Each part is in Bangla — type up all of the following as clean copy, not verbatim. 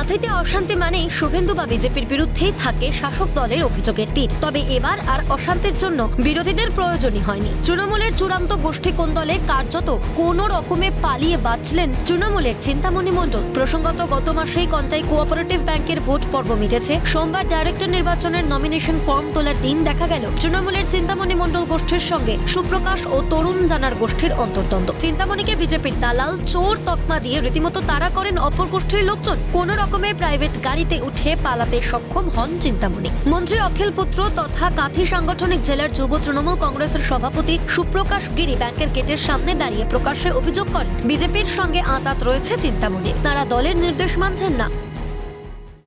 কাঁথিতে অশান্তি মানেই শুভেন্দু বা বিজেপির বিরুদ্ধেই থাকে শাসক দলের অভিযোগের তীর। তবে এবার আর অশান্তির জন্য বিরোধীদের প্রয়োজনই হয়নি। তৃণমূলের চূড়ান্ত গোষ্ঠী কোন্দলে কার্যত কোনো রকমে পালিয়ে বাঁচলেন তৃণমূলের চিন্তামণি মণ্ডল। প্রসঙ্গত গত মাসেই কন্টাই কোঅপারেটিভ ব্যাংকের ভোট পর্ব মিটেছে। সোমবার ডাইরেক্টর নির্বাচনের নমিনেশন ফর্ম তোলার দিন দেখা গেল তৃণমূলের চিন্তামণি মণ্ডল গোষ্ঠীর সঙ্গে সুপ্রকাশ ও তরুণ জানার গোষ্ঠীর অন্তর্দ্বন্দ্ব। চিন্তামণিকে বিজেপির দালাল চোর তকমা দিয়ে রীতিমতো তাড়া করেন অপর গোষ্ঠীর লোকজন। কোন রকমে প্রাইভেট গাড়িতে উঠে পালাতে সক্ষম হন চিন্তামণি। মন্ত্রী অখিল পুত্র তথা কাঁথি সাংগঠনিক জেলার যুব তৃণমূল কংগ্রেসের সভাপতি সুপ্রকাশ গিরি ব্যাংকের গেটের সামনে দাঁড়িয়ে প্রকাশ্যে অভিযোগ করেন বিজেপির সঙ্গে আঁতাত রয়েছে চিন্তামণি। তারা দলের নির্দেশ মানছেন না।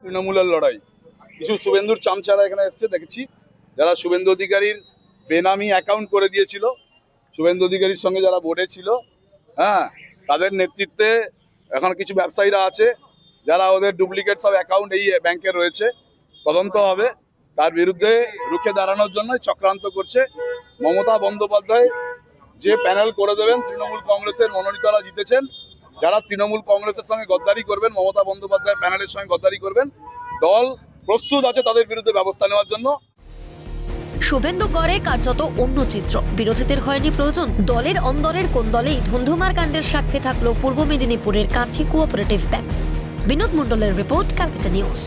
তৃণমূলের লড়াই, কিছু শুভেন্দুর চামচারা এখানে এসছে দেখেছি, যারা শুভেন্দু অধিকারীর বেনামি অ্যাকাউন্ট করে দিয়েছিল, শুভেন্দু অধিকারীর সঙ্গে যারা বোর্ডে ছিল, তাদের নেতৃত্বে এখন কিছু ব্যবসায়ীরা আছে যারা ওদের ডুপ্লিকেট সব অ্যাকাউন্ট এই ব্যাংকে রয়েছে। তদন্ত হবে, তার বিরুদ্ধে রুখে দাঁড়ানোর জন্য চক্রান্ত করছে। মমতা বন্দ্যোপাধ্যায় যে প্যানেল করে দেবেন, তৃণমূল কংগ্রেসের মনোনীতরা জিতেছেন, যারা তৃণমূল কংগ্রেসের সঙ্গে গদ্দারি করবেন, মমতা বন্দ্যোপাধ্যায় প্যানেলের সঙ্গে গদ্দারি করবেন, দল প্রস্তুত আছে তাদের বিরুদ্ধে ব্যবস্থা নেওয়ার জন্য। শুভেন্দু গড়ে কার্যত অন্য চিত্র। বিরোধীদের হয়নি প্রয়োজন। দলের অন্দরের কোন দলেই ধুন্ধুমার কাণ্ডের সাক্ষী থাকলো পূর্ব মেদিনীপুরের কাঁথি কোঅপারেটিভ ব্যাংক। বিনোদ মণ্ডলের রিপোর্ট, ক্যালকাটা নিউজ।